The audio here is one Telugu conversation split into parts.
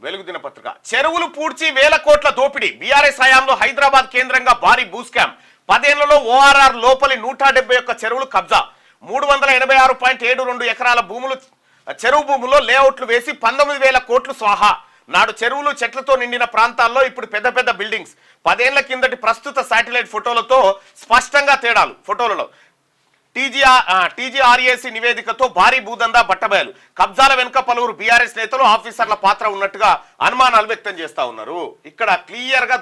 వెలుగు దినపత్రిక. చెరువులు పూడ్చి వేల కోట్ల దోపిడీ. బీఆర్ఎస్ హయాంలో హైదరాబాద్ కేంద్రంగా భారీ భూస్కామ్. 10 ఏళ్లలో ఓఆర్ఆర్ లోపలి 171 చెరువులు కబ్జా. 386.72 ఎకరాల భూములు చెరువు భూముల్లో లేఅవుట్లు వేసి 19,000 కోట్లు స్వాహా. నాడు చెరువులు చెట్లతో నిండిన ప్రాంతాల్లో ఇప్పుడు పెద్ద పెద్ద బిల్డింగ్స్. 10 ఏళ్ల కిందటి ప్రస్తుత శాటిలైట్ ఫోటోలతో స్పష్టంగా తేడాలు. ఫోటోలలో టీజీఆర్ఏసీ నివేదికతో భారీ భూదందా బట్టబయలు. కబ్జాల వెనుక పలువురు బీఆర్ఎస్ నేతలు ఆఫీసర్ల పాత్ర ఉన్నట్టుగా అనుమానాలు వ్యక్తం చేస్తా ఉన్నారు. ఇక్కడ క్లియర్ గా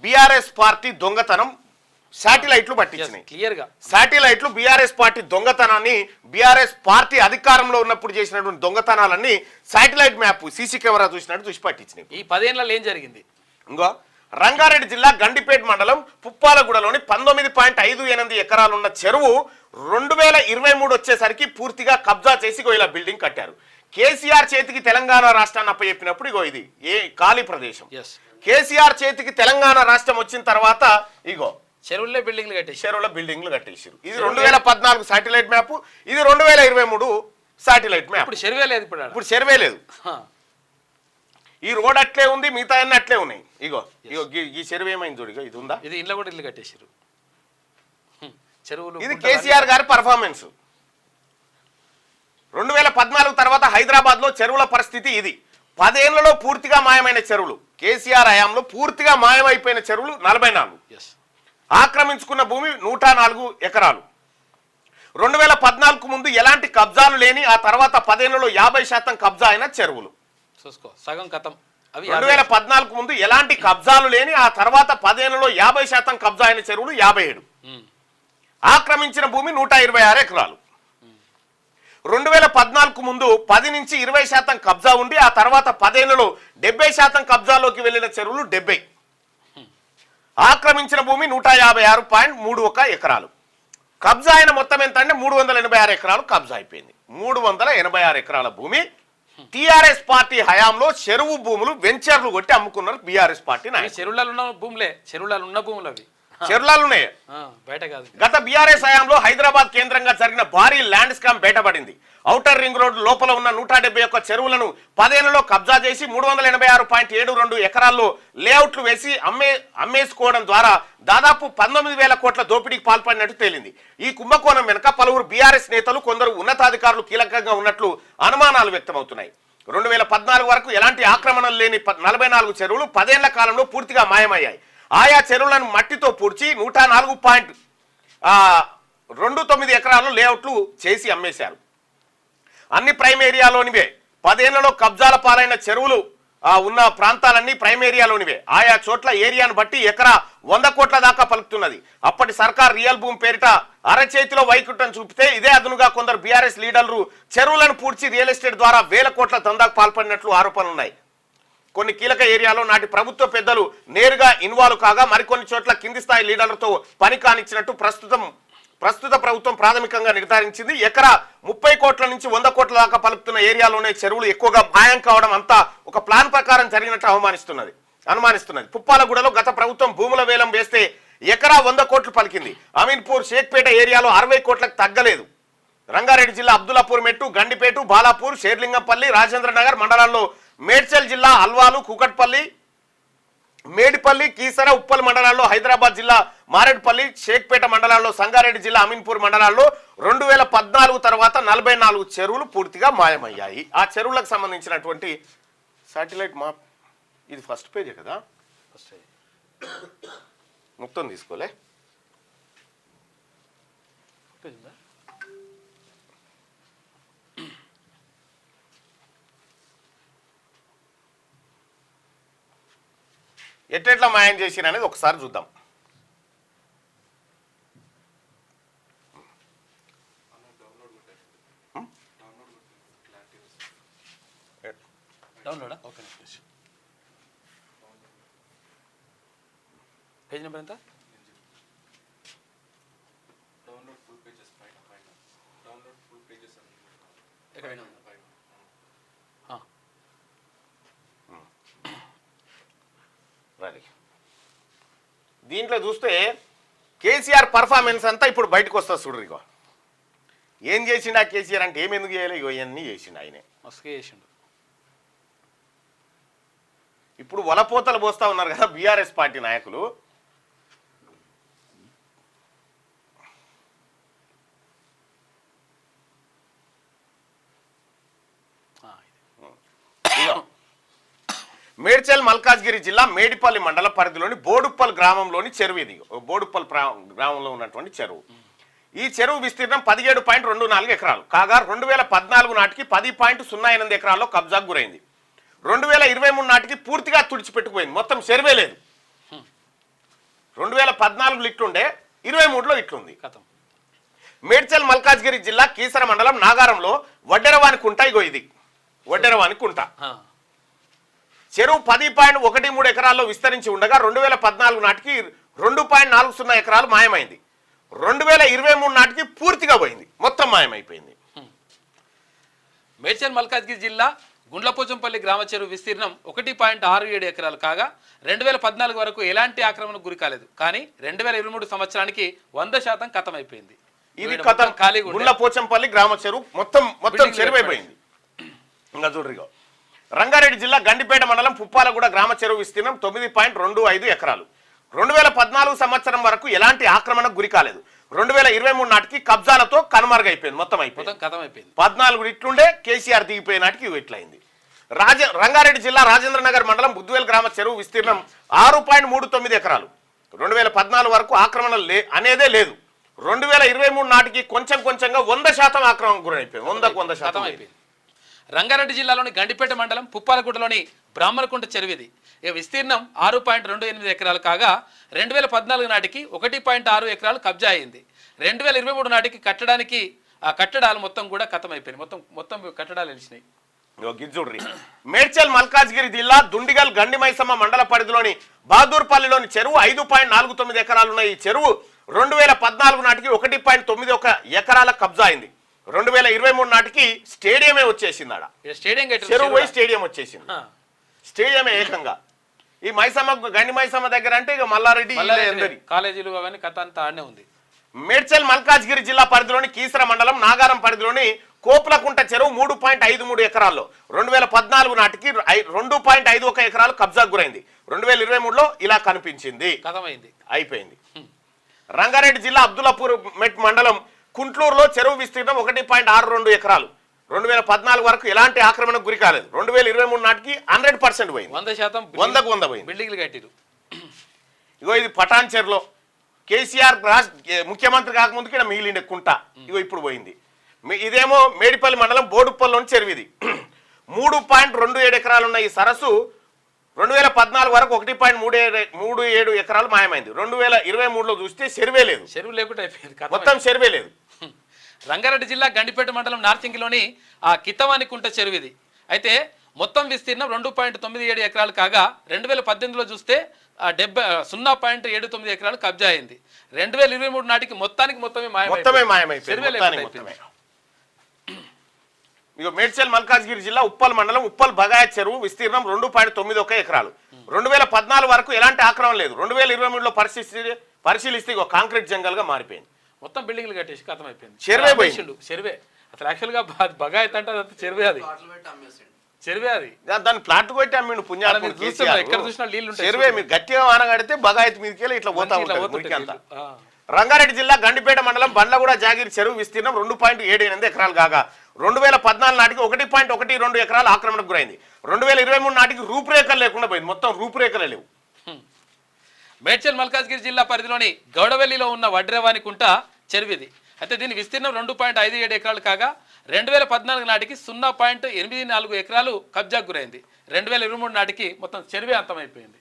బీఆర్ఎస్ పార్టీ దొంగతనం శాటిలైట్లు పట్టించినాయి. క్లియర్ గా శాటిలైట్లు బీఆర్ఎస్ పార్టీ దొంగతనాన్ని, బీఆర్ఎస్ పార్టీ అధికారంలో ఉన్నప్పుడు చేసినటువంటి దొంగతనాలన్నీ శాటిలైట్ మ్యాప్ సీసీ కెమెరా చూసినట్టు చూసి పట్టించినాయి. ఈ 10 ఏళ్లలో ఏం జరిగింది? ఇంకో రంగారెడ్డి జిల్లా గండిపేట మండలం పుప్పాలగూడలోని 19.58 ఎకరాలున్న చెరువు 2023 వచ్చేసరికి పూర్తిగా కబ్జా చేసి ఇలా బిల్డింగ్ కట్టారు. కేసీఆర్ చేతికి తెలంగాణ రాష్ట్రాన్ని అప్పచెప్పినప్పుడు ఇగో ఇది ఖాళీ ప్రదేశం. కేసీఆర్ చేతికి తెలంగాణ రాష్ట్రం వచ్చిన తర్వాత ఇగో చెరువుల్లో బిల్డింగ్లు కట్టేసారు. ఇది 2014 శాటిలైట్ మ్యాప్, ఇది 2023 శాటిలైట్ మ్యాప్. ఇప్పుడు చెరువే లేదు. ఈ రోడ్ అట్లే ఉంది, మిగతా అన్ని అట్లే ఉన్నాయి. ఇగో ఈ చెరువు ఏమైంది చూడు, ఇది ఉందా? ఇది ఇళ్ళ కూడా ఇల్లు కట్టేసారు చెరువులు. ఇది కేసీఆర్ గారి పర్ఫార్మెన్స్. 2014 తర్వాత హైదరాబాద్ లో చెరువుల పరిస్థితి ఇది. 10 ఏళ్లలో పూర్తిగా మాయమైన చెరువులు. కేసీఆర్ హయాంలో పూర్తిగా మాయమైపోయిన చెరువులు 44. ఆక్రమించుకున్న భూమి 104 ఎకరాలు. 2014 ముందు ఎలాంటి కబ్జాలు లేని, ఆ తర్వాత 10 ఏళ్లలో 50% కబ్జా అయిన చెరువులు. సగం కథం. 2014 ముందు ఎలాంటి కబ్జాలు లేని, ఆ తర్వాత 10 ఏళ్లలో 50% కబ్జా అయిన చెరువులు 57. ఆక్రమించిన భూమి 126 ఎకరాలు. 2014 ముందు 10 నుంచి 20% కబ్జా ఉండి, ఆ తర్వాత 10 ఏళ్లలో 70% కబ్జాలోకి వెళ్లిన చెరువులు 70. ఆక్రమించిన భూమి 156.31 ఎకరాలు. కబ్జా అయిన మొత్తం ఎంత అంటే 386 ఎకరాలు కబ్జా అయిపోయింది. 386 ఎకరాల భూమి టీఆర్ఎస్ పార్టీ హయాంలో చెరువు భూములు వెంచర్లు కొట్టి అమ్ముకున్నారు బీఆర్ఎస్ పార్టీ. చెరువులలో ఉన్న భూములే, చెరువులలో ఉన్న భూములు అవి చెరువులు ఉన్నాయి, బయట కాదు. గత బీఆర్ఎస్ హయాంలో హైదరాబాద్ కేంద్రంగా జరిగిన భారీ ల్యాండ్ స్కామ్ బయటపడింది. ఔటర్ రింగ్ రోడ్ లోపల ఉన్న 171 చెరువులను 10 ఏళ్లలో కబ్జా చేసి 386.72 ఎకరాల్లో లేఅవుట్లు వేసి అమ్మేసుకోవడం ద్వారా దాదాపు 19,000 కోట్ల దోపిడీకి పాల్పడినట్టు తేలింది. ఈ కుంభకోణం వెనుక పలువురు బీఆర్ఎస్ నేతలు, కొందరు ఉన్నతాధికారులు కీలకంగా ఉన్నట్లు అనుమానాలు వ్యక్తమవుతున్నాయి. 2014 వరకు ఎలాంటి ఆక్రమణలు లేని 44 చెరువులు 10 ఏళ్ల కాలంలో పూర్తిగా మాయమయ్యాయి. ఆయా చెరువులను మట్టితో పూడ్చి 104.29 ఎకరాలు లేఅవుట్లు చేసి అమ్మేశారు. అన్ని ప్రైమ్ ఏరియాలోనివే. 10 ఏళ్లలో కబ్జాల పాలైన చెరువులు ఉన్న ప్రాంతాలన్నీ ప్రైమ్ ఏరియాలోనివే. ఆయా చోట్ల ఏరియాను బట్టి ఎకరా 100 కోట్ల దాకా పలుకుతున్నది. అప్పటి సర్కార్ రియల్ భూమి పేరిట అరచేతిలో వైకుంఠం చూపితే, ఇదే అదునుగా కొందరు బీఆర్ఎస్ లీడర్లు చెరువులను పూడ్చి రియల్ ఎస్టేట్ ద్వారా వేల కోట్ల దందాకు పాల్పడినట్లు ఆరోపణలున్నాయి. కొన్ని కీలక ఏరియాలో నాటి ప్రభుత్వ పెద్దలు నేరుగా ఇన్వాల్వ్ కాగా, మరికొన్ని చోట్ల కింది స్థాయి లీడర్లతో పని కానిచ్చినట్టు ప్రస్తుత ప్రభుత్వం ప్రాథమికంగా నిర్ధారించింది. ఎకరా 30 కోట్ల నుంచి 100 కోట్ల దాకా పలుకుతున్న ఏరియాలోనే చెరువులు ఎక్కువగా మాయం కావడం అంతా ఒక ప్లాన్ ప్రకారం జరిగినట్టు అనుమానిస్తున్నది. పుప్పాలగూడలో గత ప్రభుత్వం భూముల వేలం వేస్తే ఎకరా 100 కోట్లు పలికింది. అమీన్పూర్, షేక్పేట ఏరియాలో 60 కోట్లకు తగ్గలేదు. రంగారెడ్డి జిల్లా అబ్దుల్లాపూర్ మెట్టు, గండిపేట, బాలాపూర్, షేర్లింగంపల్లి, రాజేంద్రనగర్ మండలాల్లో, మేడ్చల్ జిల్లా అల్వాలు, కూకట్పల్లి, మేడిపల్లి, కీసర, ఉప్పల్ మండలాల్లో, హైదరాబాద్ జిల్లా మారేడుపల్లి, షేక్పేట మండలాల్లో, సంగారెడ్డి జిల్లా అమీన్పూర్ మండలాల్లో 2014 తర్వాత 44 చెరువులు పూర్తిగా మాయమయ్యాయి. ఆ చెరువులకు సంబంధించినటువంటి శాటిలైట్ మ్యాప్ ఇది ఫస్ట్ పేజే కదా, మొత్తం తీసుకోలే. ఎట్లా మాయం చేసిరు అనేది ఒకసారి చూద్దాం. పేజ్ నెంబర్ ఎంత? దీంట్లో చూస్తే కేసీఆర్ పర్ఫార్మెన్స్ అంతా ఇప్పుడు బయటకు వస్తుంది. చూడరు ఇగో ఏం చేసిండు ఆ కేసీఆర్ అంటే, ఏమెందుకు చేయలేదు, ఇగో ఇవన్నీ చేసిండు, ఆయనే మస్తుగా చేసిండు. ఇప్పుడు వలపోతలు పోస్తా ఉన్నారు కదా బీఆర్ఎస్ పార్టీ నాయకులు. మేడ్చల్ మల్కాజ్గిరి జిల్లా మేడిపల్లి మండల పరిధిలోని బోడుప్పల్ గ్రామంలోని చెరువు ఇది. బోడుప్పల్ గ్రామంలో ఉన్నటువంటి చెరువు. ఈ చెరువు విస్తీర్ణం 17.24 ఎకరాలు కాగా 2014 నాటికి 10.08 ఎకరాల్లో కబ్జాకు గురైంది. 2023 నాటికి పూర్తిగా తుడిచిపెట్టుకుపోయింది. మొత్తం చెరువే లేదు. 2014లో ఇట్లుండే, 23లో ఇట్లుంది. మేడ్చల్ మల్కాజ్గిరి జిల్లా కీసర మండలం నాగారంలో వడ్డెరవాని కుంట. ఇగో ఇది వడ్డెరవాని కుంట. చెరువు 10.13 ఎకరాల్లో విస్తరించి ఉండగా 2014 నాటికి 2.40 ఎకరాలు మాయమైంది. 2023 నాటికి పూర్తిగా పోయింది, మొత్తం మాయమైపోయింది. మేడ్చల్ మల్కాజ్గిరి జిల్లా గుండ్లపోచంపల్లి గ్రామ చెరువు విస్తీర్ణం 1.67 ఎకరాలు కాగా 2014 వరకు ఎలాంటి ఆక్రమణకు గురి కాలేదు. కానీ 2023 సంవత్సరానికి 100% కథమైపోయింది. ఇది కథం. గుండ్లపోచంపల్లి గ్రామ చెరువు మొత్తం చెరువైపోయింది. ఇంకా చూడరిగా రంగారెడ్డి జిల్లా గండిపేట మండలం పుప్పాలగూడ గ్రామ చెరువు విస్తీర్ణం 9.25 ఎకరాలు. 2014 సంవత్సరం వరకు ఎలాంటి ఆక్రమణకు గురి కాలేదు. 2023 నాటికి కబ్జాలతో కనుమరుగైపోయింది, మొత్తం అయిపోయింది. 14 ఇట్లుండే, కేసీఆర్ దిగిపోయే నాటికి ఇట్లయింది. రంగారెడ్డి జిల్లా రాజేంద్ర నగర్ మండలం బుద్దువేల్ గ్రామ చెరువు విస్తీర్ణం 6.39 ఎకరాలు. 2014 వరకు ఆక్రమణ అనేదే లేదు. 2023 నాటికి కొంచెంగా 100% ఆక్రమణకు గురైపోయింది. 100% అయిపోయింది. రంగారెడ్డి జిల్లాలోని గండిపేట మండలం పుప్పాలగూడలోని బ్రాహ్మణకుంట చెరువిది. ఈ విస్తీర్ణం 6.28 ఎకరాలు కాగా 2014 నాటికి 1.6 ఎకరాలు కబ్జా అయింది. 2023 నాటికి కట్టడాలు మొత్తం కూడా కథమైపోయినాయి. మొత్తం కట్టడాలు వెలిసినాయి. మేడ్చల్ మల్కాజ్గిరి జిల్లా దుండిగల్ గండిమైసమ్మ మండల పరిధిలోని బహదూర్పల్లిలోని చెరువు 5.49 ఎకరాలున్న ఈ చెరువు 2014 నాటికి 1.91 ఎకరాల కబ్జా అయింది. 2023 నాటికి స్టేడియమే వచ్చేసింది. ఆడ చెరువు పోయి స్టేడియం వచ్చేసింది. స్టేడియమే ఏకంగా. ఈ గండి మైసమ్మ దగ్గర అంటే ఇక మల్లారెడ్డి కాలేజీలు అవన్నీ కథ అంతా ఆడనే ఉంది. మేడ్చల్ మల్కాజ్గిరి జిల్లా పరిధిలోని కీసర మండలం నాగారం పరిధిలోని కోపులకుంట చెరువు 3.53 ఎకరాల్లో 2014 నాటికి 2.51 ఎకరాలు కబ్జాకు గురైంది. 2023లో ఇలా కనిపించింది, అయిపోయింది. రంగారెడ్డి జిల్లా అబ్దుల్లాపూర్ మెట్ మండలం కుంట్లూరులో చెరువు విస్తీర్ణం 1.62 ఎకరాలు. 2014 వరకు ఎలాంటి ఆక్రమణకు గురి కాలేదు. 2023 నాటికి 100% పోయింది, 100% పోయింది. బిల్డింగ్లు కట్టిరు. ఇగో ఇది పటాన్ చెరులో కేసీఆర్ ముఖ్యమంత్రి కాకముందుకి ఇక్కడ మిగిలిండే కుంట. ఇగో ఇప్పుడు పోయింది. ఇదేమో మేడిపల్లి మండలం బోడుప్పల్లోని చెరువు. ఇది 3.27 ఎకరాలు ఉన్న ఈ సరస్సు 2014 వరకు 1.37 ఎకరాలు మాయమైంది. 2023లో చూస్తే చెరువే లేదు, చెరువు లేకుండా అయిపోయింది, మొత్తం చెరువే లేదు. రంగారెడ్డి జిల్లా గండిపేట మండలం నార్సింగిలోని కితవాని కుంట చెరువు ఇది. అయితే మొత్తం విస్తీర్ణం 2.97 ఎకరాలు కాగా 2018లో చూస్తే 0.79 ఎకరాలు కబ్జా అయింది. 2023 నాటికి మొత్తమే మాయమైపోయింది. ఇక మేడ్చల్ మల్కాజ్గిరి జిల్లా ఉప్పల్ మండలం ఉప్పల్ బగాయ చెరువు విస్తీర్ణం 2.91 ఎకరాలు. 2014 వరకు ఎలాంటి ఆక్రమణ లేదు. 2023లో పరిశీలిస్తే ఇక కాంక్రీట్ జంగల్ గా మారిపోయింది. మొత్తం బిల్డింగ్లు కట్టేసి కథం అయిపోయింది. చెరువే అసలు యాక్చువల్ గా బగాయత్ అంటే అది చెరువే, అది దాన్ని ప్లాట్ కొట్టి అమ్మిండు పుణ్యాలు. ఎక్కడ చూసినా నీళ్లు చెరువే. మీరు గట్టిగా ఆనగడితే బగాయత్ మీదకి ఇట్లా పోతా. రంగారెడ్డి జిల్లా గండిపేట మండలం బండ్లగూడ జాగిరి చెరువు విస్తీర్ణం 2.78 ఎకరాలు కాగా 2014 నాటికి 1.12 ఎకరాలు ఆక్రమణకు గురైంది. 2023 నాటికి రూపురేఖలు లేకుండా పోయింది, మొత్తం రూపురేఖలే లేవు. మేడ్చల్ మల్కాజ్గిరి జిల్లా పరిధిలోని గౌడవెల్లిలో ఉన్న వడ్రేవాని కుంట చెరువిది. అయితే దీని విస్తీర్ణం 2.57 ఎకరాలు కాగా 2014 నాటికి 0.84 ఎకరాలు కబ్జాకు గురైంది. 2023 నాటికి మొత్తం చెరువే అంతమైపోయింది.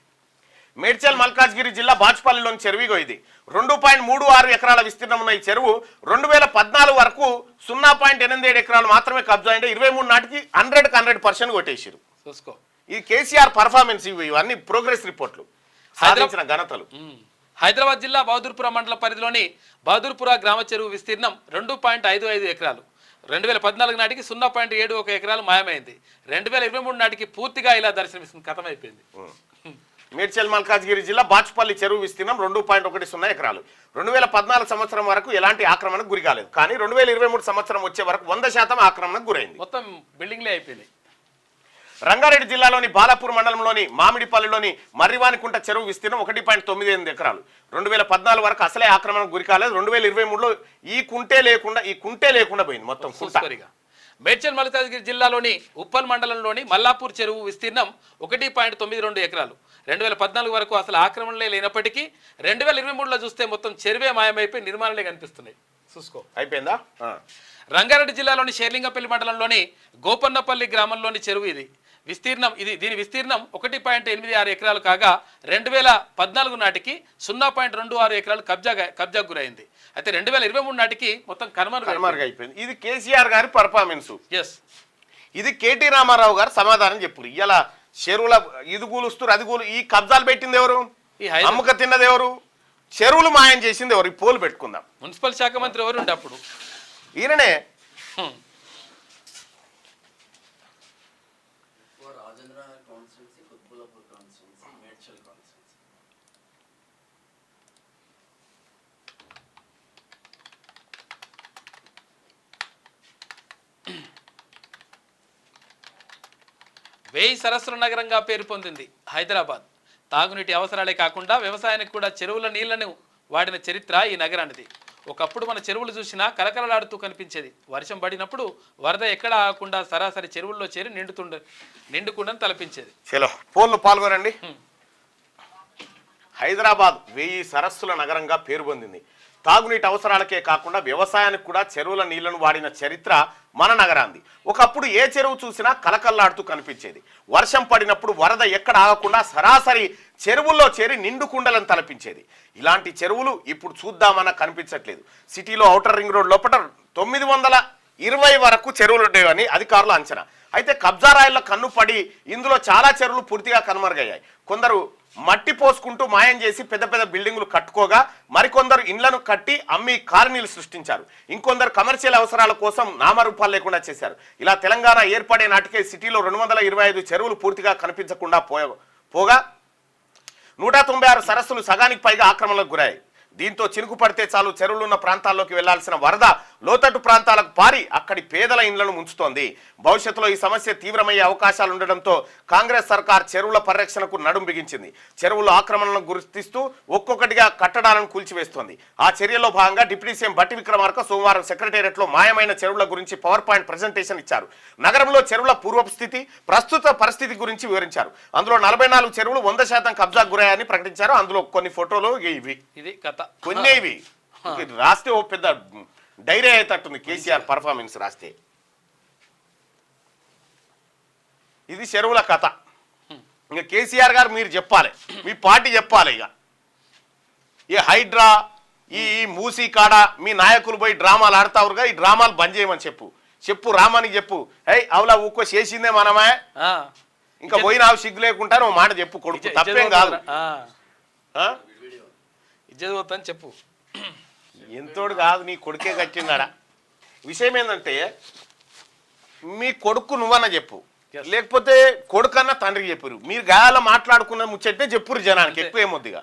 మేడ్చల్ మల్కాజ్గిరి జిల్లా బాచ్పల్లిలోని చెరువు ఇది. 2.36 ఎకరాల విస్తీర్ణం ఉన్న ఈ చెరువు 2014 వరకు 0.87 ఎకరాలు మాత్రమే కబ్జా అయింది. 23 నాటికి 100% కొట్టేసారు. చూసుకో, ఇది కేసీఆర్ పర్ఫార్మెన్స్. ఇవన్నీ ప్రోగ్రెస్ రిపోర్ట్లు, సాధించిన ఘనతలు. హైదరాబాద్ జిల్లా బహదూర్పుర మండల పరిధిలోని బహదూర్పుర గ్రామ చెరువు విస్తీర్ణం 2.55 ఎకరాలు. 2014 నాటికి 0.71 ఎకరాలు మాయమైంది. 2023 నాటికి పూర్తిగా ఇలా దర్శనమిస్తుంది, కథమైపోయింది. మేడ్చల్ మల్కాజ్గిరి జిల్లా బాచ్పల్లి చెరువు విస్తీర్ణం 2.10 ఎకరాలు. 2014 సంవత్సరం వరకు ఎలాంటి ఆక్రమణకు గురి కాలేదు. కానీ 2023 సంవత్సరం వచ్చే వరకు 100% ఆక్రమణకు గురైంది, మొత్తం బిల్డింగ్లే అయిపోయినాయి. రంగారెడ్డి జిల్లాలోని బాలాపూర్ మండలంలోని మామిడిపల్లిలోని మర్రివానికుంట చెరువు విస్తీర్ణం 1.98 ఎకరాలు. 2014 వరకు అసలే ఆక్రమణకు గురి కాలేదు. 2023లో ఈ కుంటే లేకుండా పోయింది మొత్తం కుంట. మేడ్చల్ మల్కాజ్గిరి జిల్లాలోని ఉప్పల్ మండలంలోని మల్లాపూర్ చెరువు విస్తీర్ణం 1.92 ఎకరాలు. 2014 వరకు అసలు ఆక్రమణలే లేనప్పటికీ 2023లో చూస్తే మొత్తం చెరువే మాయమైపోయి నిర్మాణాలే కనిపిస్తున్నాయి. చూసుకో అయిపోయిందా. రంగారెడ్డి జిల్లాలోని షేర్లింగపల్లి మండలంలోని గోపన్నపల్లి గ్రామంలోని చెరువు దీని విస్తీర్ణం 1.86 ఎకరాలు కాగా 2014 నాటికి 0.26 ఎకరాలు కబ్జా గురైంది. అయితే 2023 నాటికి మొత్తం కనుమరుగైపోయింది. ఇది కేసీఆర్ గారి పర్ఫార్మెన్స్. ఎస్, ఇది కేటీ రామారావు గారు సమాధానం చెప్పురు. ఇలా చెరువుల ఇది కూలుస్తారు అది కూలు. ఈ కబ్జాలు పెట్టింది ఎవరు? అమ్మక తిన్నది ఎవరు? చెరువులు మాయం చేసింది ఎవరు? ఈ పోలు పెట్టుకుందాం. మున్సిపల్ శాఖ మంత్రి ఎవరు ఉండే అప్పుడు? ఈయననే. వేయి సరస్సుల నగరంగా పేరు పొందింది హైదరాబాద్. తాగునీటి అవసరాలే కాకుండా వ్యవసాయానికి కూడా చెరువుల నీళ్లను వాడిన చరిత్ర ఈ నగరానిది. ఒకప్పుడు మన చెరువులు చూసినా కలకలలాడుతూ కనిపించేది. వర్షం పడినప్పుడు వరద ఎక్కడ ఆగకుండా సరాసరి చెరువుల్లో చేరి నిండుకుండని తలపించేది. చలో పోల్లో పాల్గొనండి. హైదరాబాద్ వేయి సరస్సుల నగరంగా పేరు పొందింది. తాగునీటి అవసరాలకే కాకుండా వ్యవసాయానికి కూడా చెరువుల నీళ్లను వాడిన చరిత్ర మన నగరాంది. ఒకప్పుడు ఏ చెరువు చూసినా కలకల్లాడుతూ కనిపించేది. వర్షం పడినప్పుడు వరద ఎక్కడ ఆగకుండా సరాసరి చెరువుల్లో చేరి నిండుకుండలను తలపించేది. ఇలాంటి చెరువులు ఇప్పుడు చూద్దామన్నా కనిపించట్లేదు. సిటీలో ఔటర్ రింగ్ రోడ్ లోపల 920 వరకు చెరువులు ఉండేవని అధికారులు అంచనా. అయితే కబ్జారాయిల్లో కన్ను పడి ఇందులో చాలా చెరువులు పూర్తిగా కనుమరుగయ్యాయి. కొందరు మట్టి పోసుకుంటూ మాయం చేసి పెద్ద పెద్ద బిల్డింగులు కట్టుకోగా మరికొందరు ఇండ్లను కట్టి అమ్మి కాలనీలు సృష్టించారు. ఇంకొందరు కమర్షియల్ అవసరాల కోసం నామరూపాలు లేకుండా చేశారు. ఇలా తెలంగాణ ఏర్పడే నాటికే సిటీలో 225 చెరువులు పూర్తిగా కనిపించకుండా పోగా 196 సరస్సులు సగానికి పైగా ఆక్రమణలకు గురయ్యాయి. దీంతో చినుకు పడితే చాలు చెరువులున్న ప్రాంతాల్లోకి వెళ్లాల్సిన వరద లోతట్టు ప్రాంతాలకు పారి అక్కడి పేదల ఇండ్లను ముంచుతోంది. భవిష్యత్తులో ఈ సమస్య తీవ్రమయ్యే అవకాశాలు ఉండడంతో కాంగ్రెస్ సర్కార్ చెరువుల పరిరక్షణకు నడుం బిగించింది. చెరువుల ఆక్రమణలను గుర్తిస్తూ ఒక్కొక్కటిగా కట్టడాలను కూల్చివేస్తోంది. ఆ చర్యలో భాగంగా డిప్యూటీ సీఎం బట్టి విక్రమార్క సోమవారం సెక్రటేరియట్లో మాయమైన చెరువుల గురించి పవర్ పాయింట్ ప్రజెంటేషన్ ఇచ్చారు. నగరంలో చెరువుల పూర్వపు స్థితి, ప్రస్తుత పరిస్థితి గురించి వివరించారు. అందులో 44 చెరువులు 100% కబ్జాకు గురయ్యాయని ప్రకటించారు. అందులో కొన్ని ఫోటోలు ఇది కథ కొన్ని ఇవి రాస్తే ఓ పెద్ద డైరీ అయ్యేటట్టుంది. కేసీఆర్ పర్ఫార్మెన్స్ రాస్తే ఇది చెరువుల కథ. ఇంకా కేసీఆర్ గారు మీరు చెప్పాలి, మీ పార్టీ చెప్పాలి. ఇక ఈ హైడ్రా ఈ మూసీ కాడ మీ నాయకులు పోయి డ్రామాలు ఆడతావురుగా, ఈ డ్రామాలు బంద్ చేయమని చెప్పు రామానికి చెప్పు. హై అవులా ఊకో చేసిందే మనమే, ఇంకా పోయి నాకు సిగ్గు లేకుండా నువ్వు మాట చెప్పు. కొడుకు తప్పేం కాదు, ఇజ్జత్ చెప్పు. ఎంతోడు కాదు, నీ కొడుకే కట్టినాడా. విషయం ఏంటంటే మీ కొడుకు నువ్వన్నా చెప్పు, లేకపోతే కొడుకన్నా తండ్రికి చెప్పరు. మీరు గాయాల మాట్లాడుకున్న ముచ్చట్టే చెప్పురు జనానికి, ఎక్కువ ఏమొద్దిగా.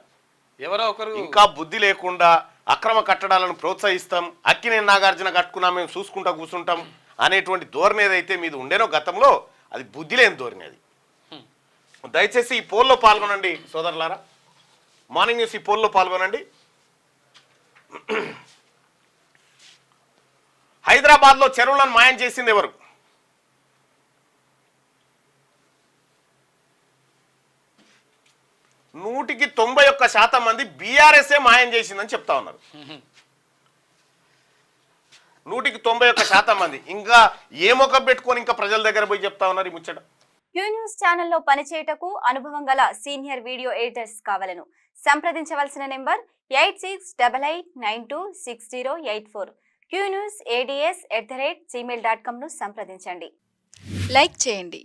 ఎవరో ఒకరు ఇంకా బుద్ధి లేకుండా అక్రమ కట్టడాలను ప్రోత్సహిస్తాం, అక్కినేని నాగార్జున కట్టుకున్నా మేము చూసుకుంటా కూర్చుంటాం అనేటువంటి ధోరణి ఏదైతే మీద ఉండేనో గతంలో, అది బుద్ధి లేని ధోరణి. అది దయచేసి ఈ పోల్లో పాల్గొనండి సోదరులారా. మార్నింగ్ న్యూస్ ఈ పోల్లో పాల్గొనండి. హైదరాబాద్లో చెరువులను మాయం చేసింది ఎవరు? నూటికి 91% మంది బీఆర్ఎస్ఏ మాయం చేసిందని చెప్తా ఉన్నారు. 191% మంది. ఇంకా ఏ మొక్క పెట్టుకొని ఇంకా ప్రజల దగ్గర పోయి చెప్తా ఉన్నారు ఈ ముచ్చట. క్యూ న్యూస్ ఛానల్లో పనిచేయటకు అనుభవం గల సీనియర్ వీడియో ఎడిటర్స్ కావాలను సంప్రదించవలసిన నెంబర్ 8688926084. qnewsads@gmail.com ను సంప్రదించండి. లైక్ చేయండి.